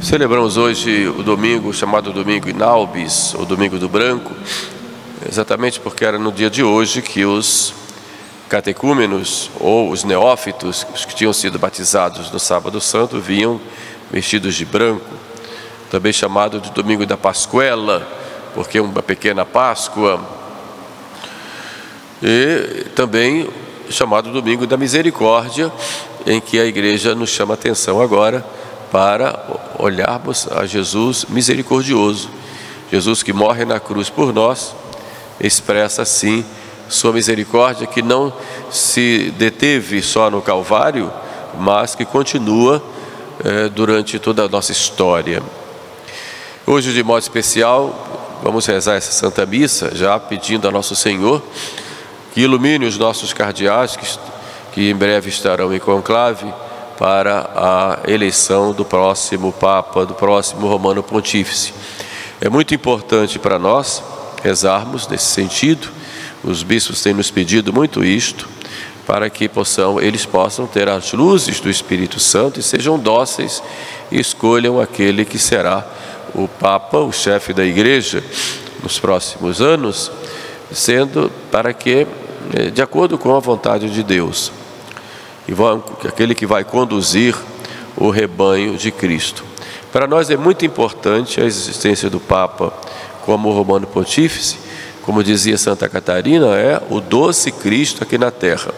Celebramos hoje o domingo chamado Domingo Inaubis, ou Domingo do Branco, exatamente porque era no dia de hoje que os catecúmenos, ou os neófitos, os que tinham sido batizados no Sábado Santo, vinham vestidos de branco, também chamado de Domingo da Pascuela, porque é uma pequena Páscoa, e também chamado Domingo da Misericórdia, em que a Igreja nos chama a atenção agora para olharmos a Jesus misericordioso. Jesus que morre na cruz por nós, expressa assim sua misericórdia, que não se deteve só no Calvário, mas que continua durante toda a nossa história. Hoje, de modo especial, vamos rezar essa Santa Missa, já pedindo a Nosso Senhor que ilumine os nossos cardeais, que em breve estarão em conclave, para a eleição do próximo Papa, do próximo Romano Pontífice. É muito importante para nós rezarmos nesse sentido. Os bispos têm nos pedido muito isto, para que eles possam ter as luzes do Espírito Santo e sejam dóceis e escolham aquele que será o Papa, o chefe da Igreja, nos próximos anos, sendo para que, de acordo com a vontade de Deus, aquele que vai conduzir o rebanho de Cristo. Para nós é muito importante a existência do Papa como Romano Pontífice. Como dizia Santa Catarina, é o doce Cristo aqui na Terra.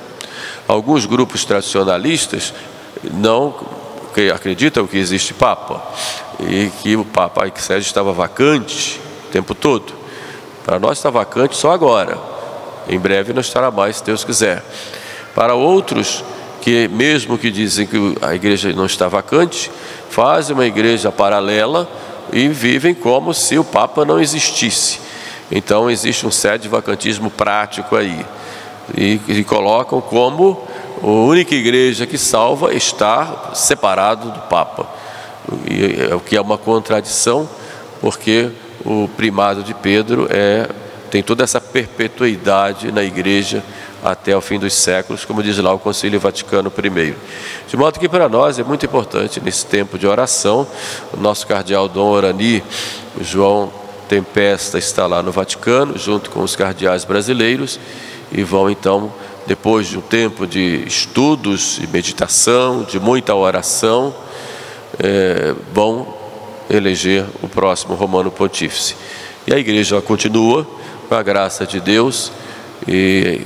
Alguns grupos tradicionalistas não acreditam que existe Papa e que o Papa, a sede estava vacante o tempo todo. Para nós está vacante só agora. Em breve não estará mais, se Deus quiser. Para outros, que mesmo que dizem que a igreja não está vacante, fazem uma igreja paralela e vivem como se o Papa não existisse. Então existe um certo vacantismo prático aí, e colocam como a única igreja que salva estar separado do Papa, o que é uma contradição, porque o primado de Pedro tem toda essa perpetuidade na igreja até o fim dos séculos, como diz lá o Concílio Vaticano I. De modo que para nós é muito importante, nesse tempo de oração, o nosso cardeal Dom Orani, João Tempesta, está lá no Vaticano, junto com os cardeais brasileiros, e vão então, depois de um tempo de estudos e meditação, de muita oração, vão eleger o próximo Romano Pontífice. E a Igreja continua, com a graça de Deus, e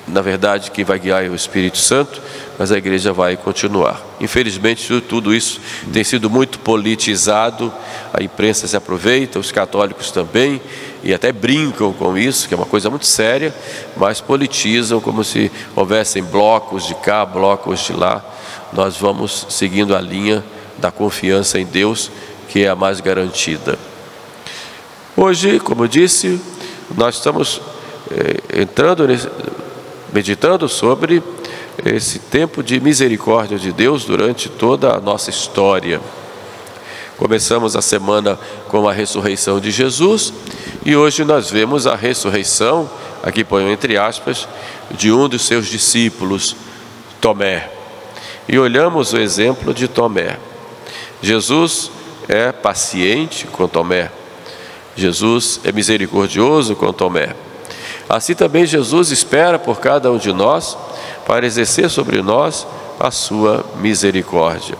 na verdade quem vai guiar é o Espírito Santo, mas a Igreja vai continuar. Infelizmente tudo isso tem sido muito politizado, a imprensa se aproveita, os católicos também, e até brincam com isso, que é uma coisa muito séria, mas politizam como se houvessem blocos de cá, blocos de lá. Nós vamos seguindo a linha da confiança em Deus, que é a mais garantida. Hoje, como eu disse, nós estamos meditando sobre esse tempo de misericórdia de Deus durante toda a nossa história. Começamos a semana com a ressurreição de Jesus, e hoje nós vemos a ressurreição, aqui ponho entre aspas, de um dos seus discípulos, Tomé. E olhamos o exemplo de Tomé. Jesus é paciente com Tomé. Jesus é misericordioso com Tomé. Assim também Jesus espera por cada um de nós para exercer sobre nós a sua misericórdia.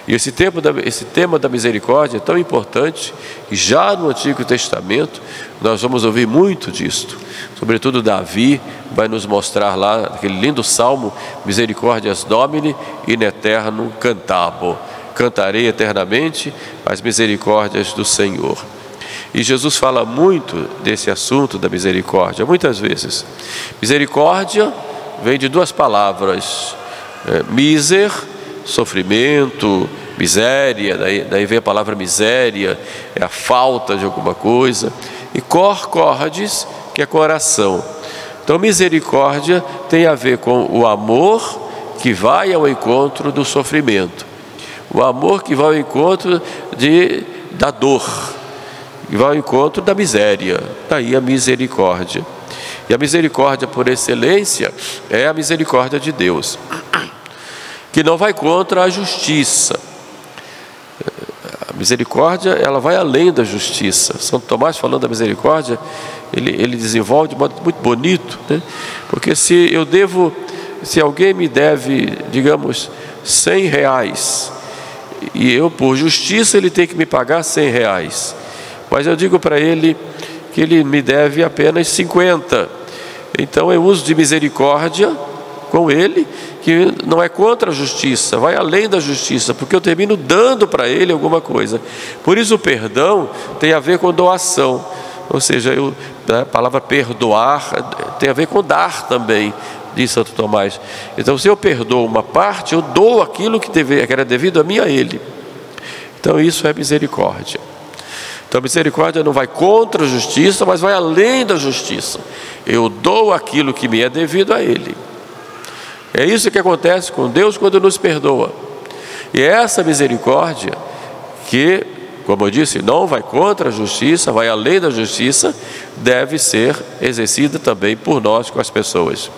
E esse tema da misericórdia é tão importante que já no Antigo Testamento nós vamos ouvir muito disto. Sobretudo Davi vai nos mostrar lá aquele lindo salmo: Misericordias Domini in aeternum cantabo. Cantarei eternamente as misericórdias do Senhor. E Jesus fala muito desse assunto da misericórdia, muitas vezes. Misericórdia vem de duas palavras, miser, sofrimento, miséria, daí vem a palavra miséria, é a falta de alguma coisa, e cordis, que é coração. Então misericórdia tem a ver com o amor que vai ao encontro do sofrimento, o amor que vai ao encontro da dor, e vai ao encontro da miséria. Daí a misericórdia. E a misericórdia por excelência é a misericórdia de Deus, que não vai contra a justiça. Misericórdia, ela vai além da justiça. Santo Tomás, falando da misericórdia, ele desenvolve de modo muito bonito, né? Porque se alguém me deve, digamos, R$100, e eu, por justiça, ele tem que me pagar R$100, mas eu digo para ele que ele me deve apenas 50, então eu uso de misericórdia com ele, que não é contra a justiça, vai além da justiça, porque eu termino dando para ele alguma coisa. Por isso o perdão tem a ver com doação, ou seja, a palavra perdoar tem a ver com dar também, diz Santo Tomás. Então, se eu perdoo uma parte, eu dou aquilo que era devido a mim, a ele. Então isso é misericórdia. Então a misericórdia não vai contra a justiça, mas vai além da justiça. Eu dou aquilo que me é devido a ele. É isso que acontece com Deus quando nos perdoa. E é essa misericórdia que, como eu disse, não vai contra a justiça, vai além da justiça, deve ser exercida também por nós com as pessoas.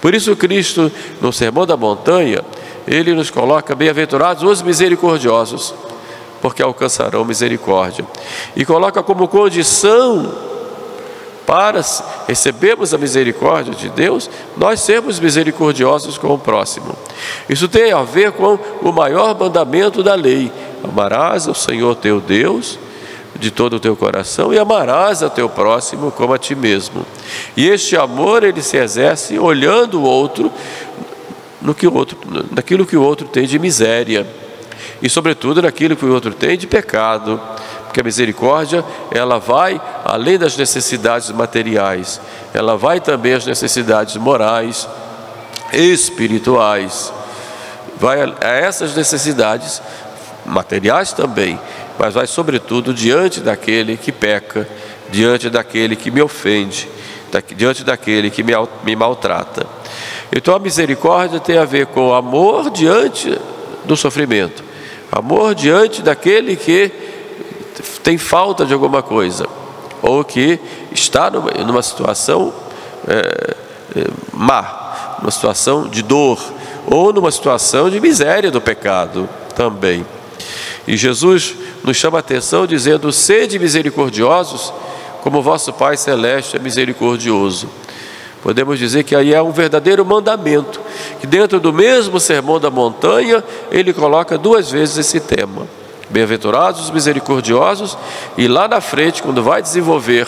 Por isso Cristo, no Sermão da Montanha, ele nos coloca: bem-aventurados os misericordiosos, porque alcançarão misericórdia. E coloca como condição para recebermos a misericórdia de Deus, nós sermos misericordiosos com o próximo. Isso tem a ver com o maior mandamento da lei: amarás ao Senhor teu Deus de todo o teu coração e amarás a teu próximo como a ti mesmo. E este amor, ele se exerce olhando o outro, naquilo que o outro tem de miséria, e sobretudo naquilo que o outro tem de pecado. Porque a misericórdia, ela vai além das necessidades materiais, ela vai também às necessidades morais, espirituais, vai a essas necessidades materiais também, mas vai sobretudo diante daquele que peca, diante daquele que me ofende, diante daquele que me maltrata. Então a misericórdia tem a ver com amor diante do sofrimento, amor diante daquele que tem falta de alguma coisa, ou que está numa situação má, numa situação de dor, ou numa situação de miséria do pecado também. E Jesus nos chama a atenção dizendo: sede misericordiosos, como vosso Pai Celeste é misericordioso. Podemos dizer que aí é um verdadeiro mandamento, que dentro do mesmo Sermão da Montanha, ele coloca 2 vezes esse tema: bem-aventurados os misericordiosos, e lá na frente, quando vai desenvolver,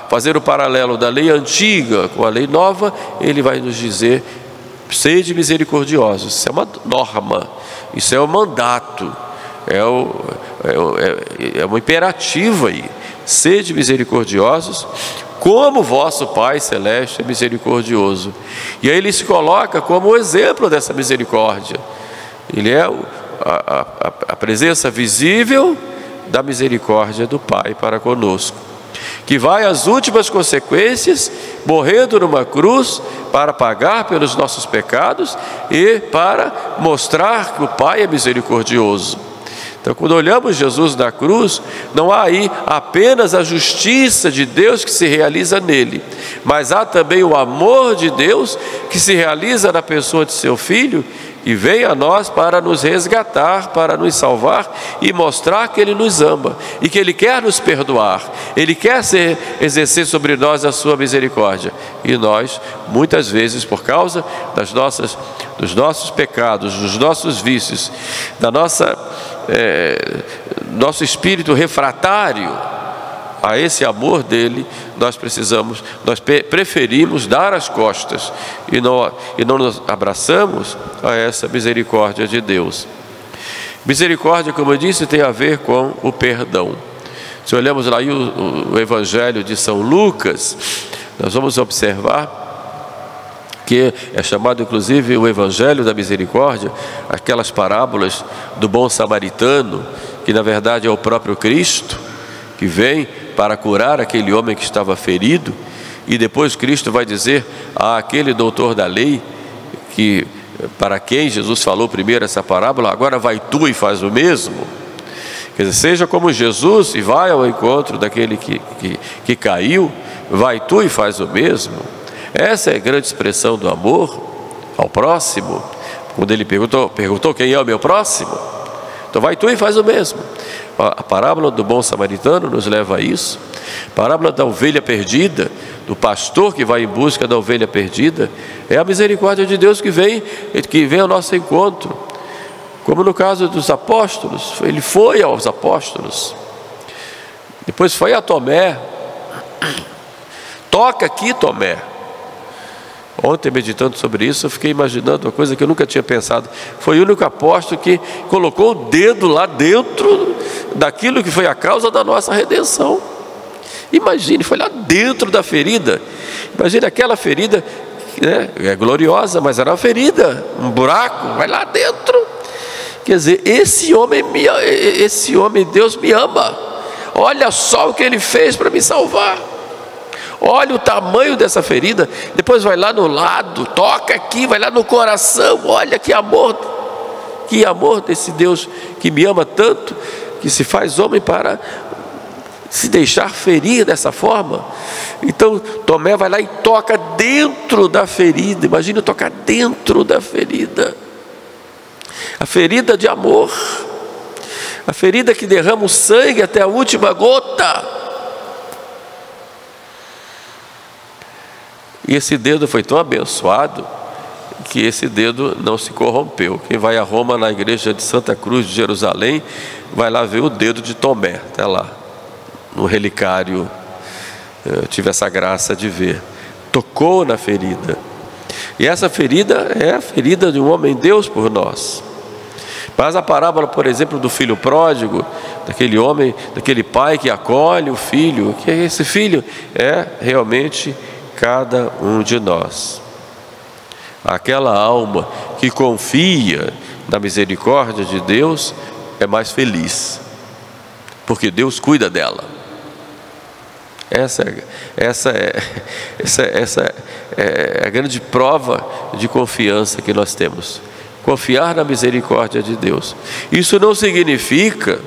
fazer o paralelo da lei antiga com a lei nova, ele vai nos dizer: sede misericordiosos. Isso é uma norma, isso é um mandato, é um imperativo aí: sede misericordiosos, como vosso Pai Celeste é misericordioso. E aí ele se coloca como o exemplo dessa misericórdia. Ele é a presença visível da misericórdia do Pai para conosco, que vai às últimas consequências, morrendo numa cruz para pagar pelos nossos pecados e para mostrar que o Pai é misericordioso. Então, quando olhamos Jesus na cruz, não há aí apenas a justiça de Deus que se realiza nele, mas há também o amor de Deus que se realiza na pessoa de seu Filho, e vem a nós para nos resgatar, para nos salvar e mostrar que Ele nos ama e que Ele quer nos perdoar, Ele quer exercer sobre nós a sua misericórdia. E nós, muitas vezes, por causa dos nossos pecados, dos nossos vícios, nosso espírito refratário a esse amor dele, nós preferimos dar as costas e não nos abraçamos a essa misericórdia de Deus. Misericórdia, como eu disse, tem a ver com o perdão. Se olhamos lá o Evangelho de São Lucas, nós vamos observar que é chamado inclusive o Evangelho da Misericórdia, aquelas parábolas do bom samaritano, que na verdade é o próprio Cristo, que vem para curar aquele homem que estava ferido, e depois Cristo vai dizer àquele doutor da lei, para quem Jesus falou primeiro essa parábola: agora vai tu e faz o mesmo. Quer dizer, seja como Jesus e vai ao encontro daquele que caiu, vai tu e faz o mesmo. Essa é a grande expressão do amor ao próximo. Quando ele perguntou quem é o meu próximo, Então vai tu e faz o mesmo. A parábola do bom samaritano nos leva a isso. A parábola da ovelha perdida, do pastor que vai em busca da ovelha perdida, é a misericórdia de Deus que vem ao nosso encontro. Como no caso dos apóstolos, ele foi aos apóstolos, depois foi a Tomé. Toca aqui, Tomé. Ontem, meditando sobre isso, eu fiquei imaginando uma coisa que eu nunca tinha pensado. Foi o único apóstolo que colocou o dedo lá dentro daquilo que foi a causa da nossa redenção. Imagine, foi lá dentro da ferida. Imagine aquela ferida, né? É gloriosa, mas era uma ferida, um buraco, vai lá dentro. Quer dizer, esse homem, Deus me ama. Olha só o que ele fez para me salvar. Olha o tamanho dessa ferida. Depois vai lá no lado, toca aqui, vai lá no coração. Olha que amor desse Deus que me ama tanto, que se faz homem para se deixar ferir dessa forma. Então Tomé vai lá e toca dentro da ferida. Imagina tocar dentro da ferida, a ferida de amor, a ferida que derrama o sangue até a última gota. E esse dedo foi tão abençoado que esse dedo não se corrompeu. Quem vai a Roma, na igreja de Santa Cruz de Jerusalém, vai lá ver o dedo de Tomé, está lá no relicário. Eu tive essa graça de ver. Tocou na ferida. E essa ferida é a ferida de um homem-deus por nós. Mas a parábola, por exemplo, do filho pródigo, daquele homem, daquele pai que acolhe o filho, que esse filho é realmente cada um de nós. Aquela alma que confia na misericórdia de Deus é mais feliz, porque Deus cuida dela. Essa é a grande prova de confiança que nós temos. Confiar na misericórdia de Deus. Isso não significa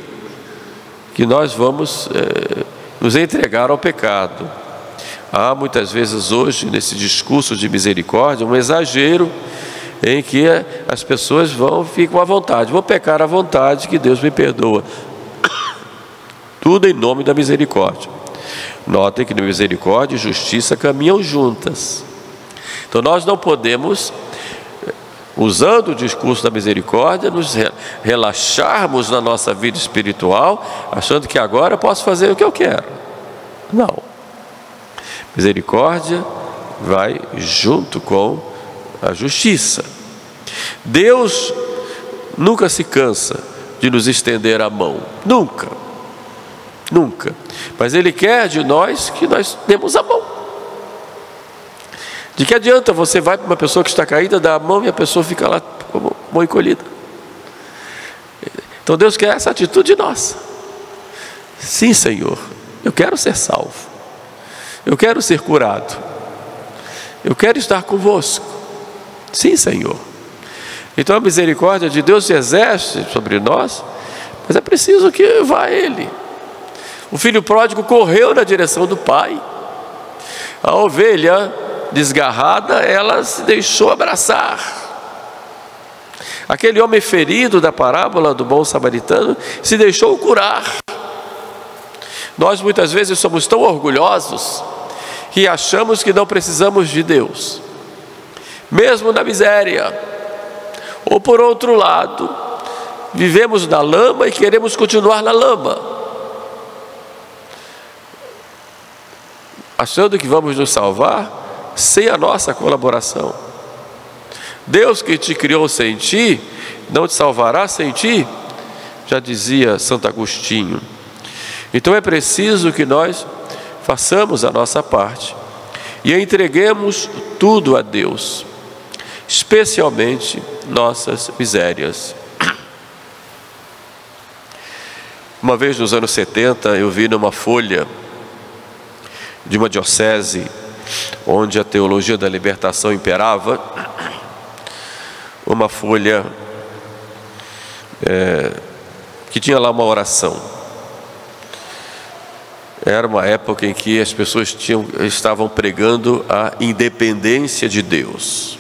que nós vamos nos entregar ao pecado. Há muitas vezes hoje, nesse discurso de misericórdia, um exagero em que as pessoas ficam à vontade. Vou pecar à vontade, que Deus me perdoa. Tudo em nome da misericórdia. Notem que na misericórdia e justiça caminham juntas. Então nós não podemos, usando o discurso da misericórdia, nos relaxarmos na nossa vida espiritual, achando que agora eu posso fazer o que eu quero. Não. Misericórdia vai junto com a justiça. Deus nunca se cansa de nos estender a mão. Nunca. Nunca. Mas Ele quer de nós que nós demos a mão. De que adianta você vai para uma pessoa que está caída, dá a mão e a pessoa fica lá com a mão encolhida? Então Deus quer essa atitude nossa. Sim, Senhor, eu quero ser salvo. Eu quero ser curado. Eu quero estar convosco. Sim, Senhor. Então a misericórdia de Deus se exerce sobre nós, mas é preciso que vá Ele. O filho pródigo correu na direção do pai. A ovelha desgarrada, ela se deixou abraçar. Aquele homem ferido da parábola do bom samaritano se deixou curar. Nós muitas vezes somos tão orgulhosos que achamos que não precisamos de Deus, mesmo na miséria. Ou por outro lado, vivemos na lama e queremos continuar na lama, achando que vamos nos salvar sem a nossa colaboração. Deus que te criou sem ti, não te salvará sem ti, já dizia Santo Agostinho. Então é preciso que nós façamos a nossa parte e entreguemos tudo a Deus, especialmente nossas misérias. Uma vez nos anos 70, eu vi numa folha de uma diocese onde a teologia da libertação imperava, uma folha que tinha lá uma oração. Era uma época em que as pessoas estavam pregando a independência de Deus.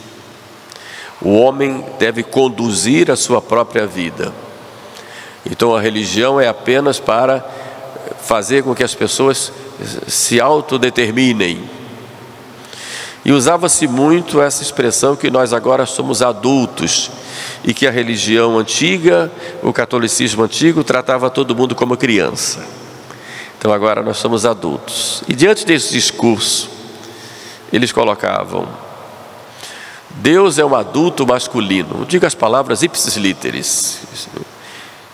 O homem deve conduzir a sua própria vida. Então a religião é apenas para fazer com que as pessoas se autodeterminem. E usava-se muito essa expressão que nós agora somos adultos, e que a religião antiga, o catolicismo antigo, tratava todo mundo como criança. Então agora nós somos adultos. E diante desse discurso, eles colocavam: Deus é um adulto masculino. Diga as palavras ipsis literis.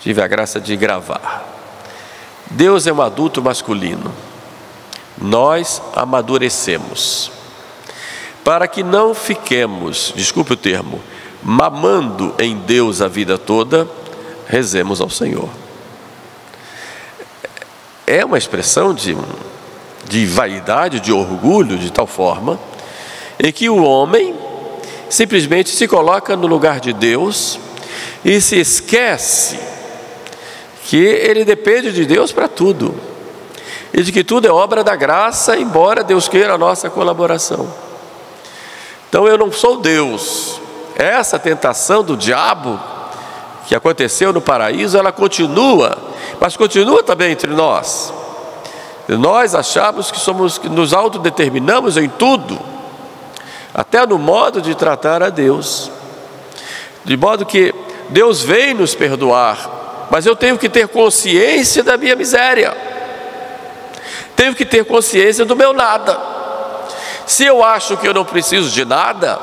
Tive a graça de gravar. Deus é um adulto masculino. Nós amadurecemos. Para que não fiquemos, desculpe o termo, mamando em Deus a vida toda, rezemos ao Senhor. É uma expressão de vaidade, de orgulho, de tal forma, em que o homem simplesmente se coloca no lugar de Deus e se esquece que ele depende de Deus para tudo, e de que tudo é obra da graça, embora Deus queira a nossa colaboração. Então eu não sou Deus. Essa tentação do diabo que aconteceu no paraíso, ela continua, mas continua também entre nós. Nós achamos que nos autodeterminamos em tudo, até no modo de tratar a Deus, de modo que Deus vem nos perdoar, mas eu tenho que ter consciência da minha miséria, tenho que ter consciência do meu nada. Se eu acho que eu não preciso de nada,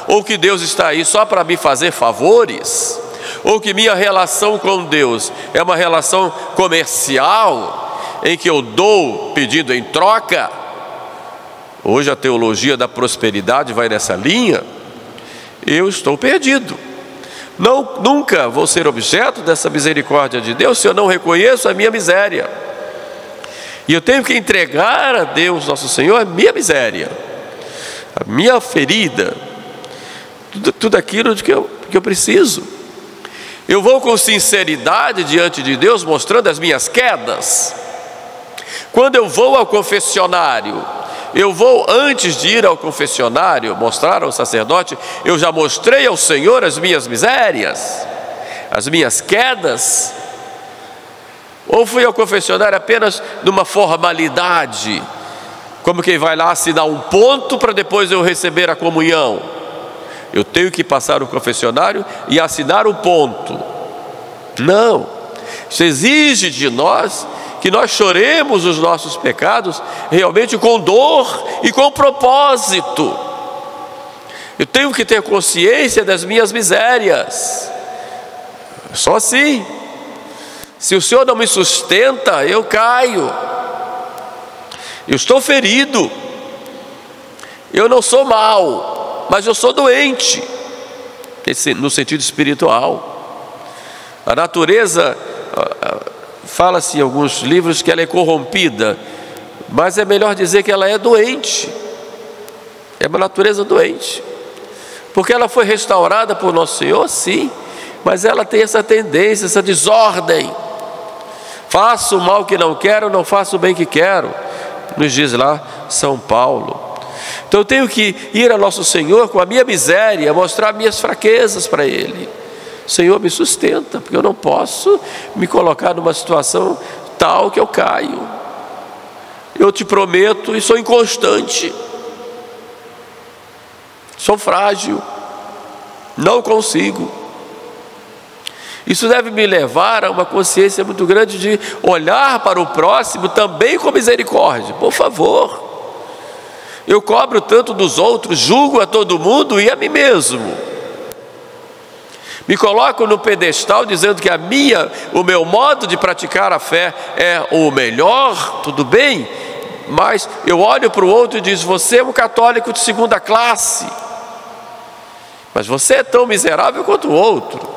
ou que Deus está aí só para me fazer favores, ou que minha relação com Deus é uma relação comercial, em que eu dou pedindo em troca, hoje a teologia da prosperidade vai nessa linha, eu estou perdido. Nunca vou ser objeto dessa misericórdia de Deus se eu não reconheço a minha miséria. E eu tenho que entregar a Deus, nosso Senhor, a minha miséria, a minha ferida, tudo aquilo de que eu preciso. Eu vou com sinceridade diante de Deus, mostrando as minhas quedas. Quando eu vou ao confessionário, eu vou, antes de ir ao confessionário, mostrar ao sacerdote, eu já mostrei ao Senhor as minhas misérias, as minhas quedas. Ou fui ao confessionário apenas numa formalidade, como quem vai lá assinar um ponto para depois eu receber a comunhão. Eu tenho que passar no confessionário e assinar o ponto. Não, isso exige de nós que nós choremos os nossos pecados realmente com dor e com propósito. Eu tenho que ter consciência das minhas misérias. Só assim. Se o Senhor não me sustenta, eu caio. Eu estou ferido. Eu não sou mau, mas eu sou doente, no sentido espiritual. A natureza, fala-se em alguns livros que ela é corrompida, mas é melhor dizer que ela é doente. É uma natureza doente, porque ela foi restaurada por nosso Senhor, sim, mas ela tem essa tendência, essa desordem. Faço o mal que não quero, não faço o bem que quero, nos diz lá São Paulo. Então eu tenho que ir a nosso Senhor com a minha miséria, mostrar minhas fraquezas para Ele. Senhor, me sustenta, porque eu não posso me colocar numa situação tal que eu caio. Eu te prometo, e sou inconstante, sou frágil, não consigo. Isso deve me levar a uma consciência muito grande de olhar para o próximo também com misericórdia. Por favor, eu cobro tanto dos outros, julgo a todo mundo e a mim mesmo. Me coloco no pedestal dizendo que o meu modo de praticar a fé é o melhor, tudo bem, mas eu olho para o outro e digo: você é um católico de segunda classe, mas você é tão miserável quanto o outro.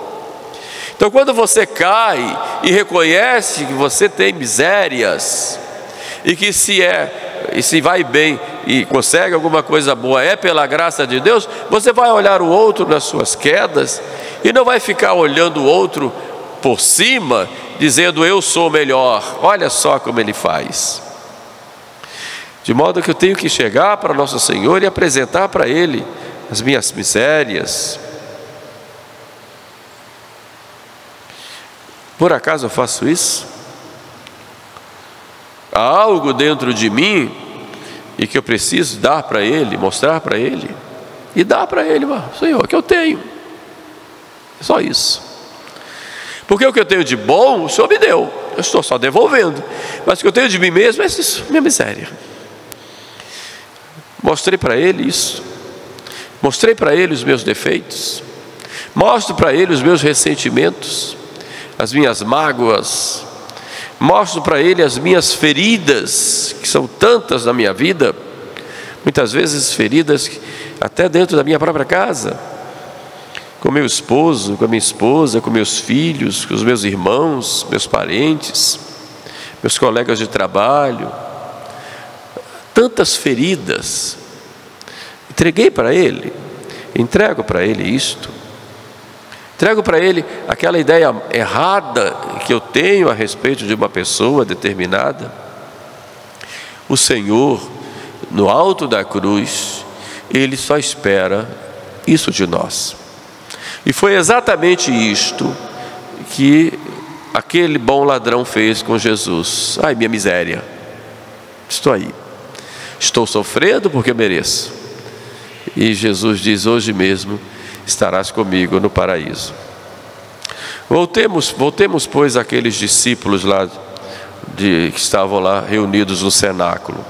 Então, quando você cai e reconhece que você tem misérias, e que se vai bem e consegue alguma coisa boa, é pela graça de Deus, você vai olhar o outro nas suas quedas, e não vai ficar olhando o outro por cima, dizendo: eu sou melhor, olha só como ele faz. De modo que eu tenho que chegar para nosso Senhor e apresentar para Ele as minhas misérias. Por acaso eu faço isso? Há algo dentro de mim e que eu preciso dar para Ele, mostrar para Ele e dar para Ele, Senhor, o que eu tenho, é só isso. Porque o que eu tenho de bom, o Senhor me deu, eu estou só devolvendo, mas o que eu tenho de mim mesmo é isso, minha miséria. Mostrei para Ele isso, mostrei para Ele os meus defeitos, mostro para Ele os meus ressentimentos, as minhas mágoas, mostro para Ele as minhas feridas, que são tantas na minha vida, muitas vezes feridas até dentro da minha própria casa, com meu esposo, com a minha esposa, com meus filhos, com os meus irmãos, meus parentes, meus colegas de trabalho, tantas feridas. Entreguei para Ele, entrego para Ele isto, entrego para Ele aquela ideia errada que eu tenho a respeito de uma pessoa determinada. O Senhor, no alto da cruz, Ele só espera isso de nós. E foi exatamente isto que aquele bom ladrão fez com Jesus. Ai, minha miséria, estou aí, estou sofrendo porque mereço. E Jesus diz: hoje mesmo estarás comigo no paraíso. Voltemos pois àqueles discípulos lá que estavam lá reunidos no cenáculo.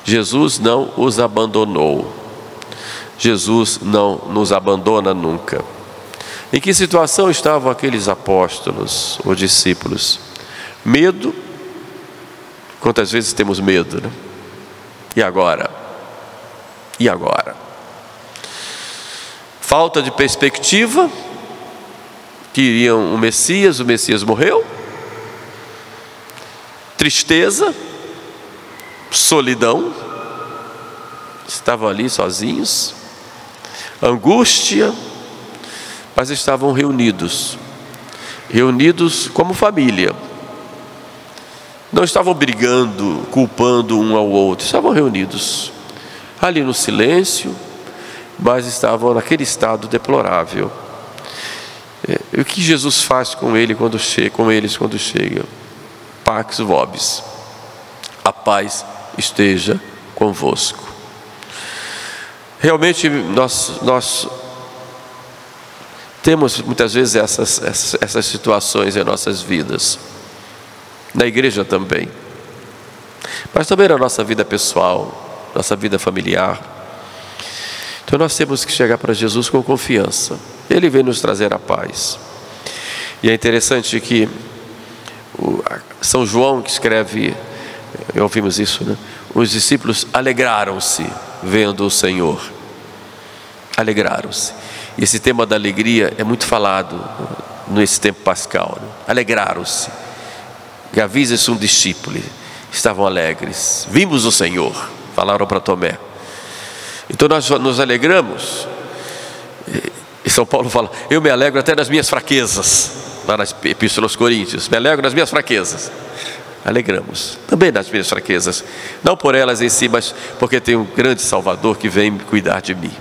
Jesus não os abandonou. Jesus não nos abandona nunca. Em que situação estavam aqueles apóstolos ou discípulos? Medo. Quantas vezes temos medo, né? E agora? E agora? Falta de perspectiva. Queriam o Messias morreu. Tristeza. Solidão. Estavam ali sozinhos. Angústia, mas estavam reunidos como família. Não estavam brigando, culpando um ao outro, estavam reunidos ali no silêncio, mas estavam naquele estado deplorável. O que Jesus faz com eles quando chega? Pax vobis, a paz esteja convosco. Realmente nós temos muitas vezes essas situações em nossas vidas, na igreja também, mas também na nossa vida pessoal, nossa vida familiar. Então nós temos que chegar para Jesus com confiança. Ele vem nos trazer a paz. E é interessante que São João, que escreve, ouvimos isso, né? Os discípulos alegraram-se vendo o Senhor. Alegraram-se. E esse tema da alegria é muito falado nesse tempo pascal, né? Alegraram-se. Gavis e sum discípuli estavam alegres. Vimos o Senhor, falaram para Tomé. Então nós nos alegramos. E São Paulo fala: eu me alegro até nas minhas fraquezas. Lá nas Epístolas aos Coríntios, me alegro nas minhas fraquezas. Alegramos também nas minhas fraquezas, não por elas em si, mas porque tem um grande Salvador que vem cuidar de mim.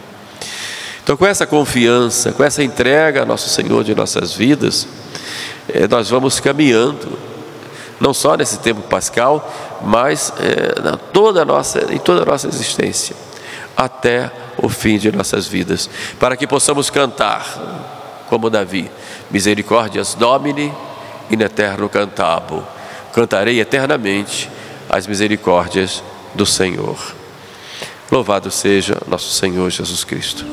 Então, com essa confiança, com essa entrega a nosso Senhor de nossas vidas, nós vamos caminhando, não só nesse tempo pascal, mas em toda a nossa existência, até o fim de nossas vidas, para que possamos cantar como Davi: Misericordias Domini in aeterno cantabo. Cantarei eternamente as misericórdias do Senhor. Louvado seja nosso Senhor Jesus Cristo.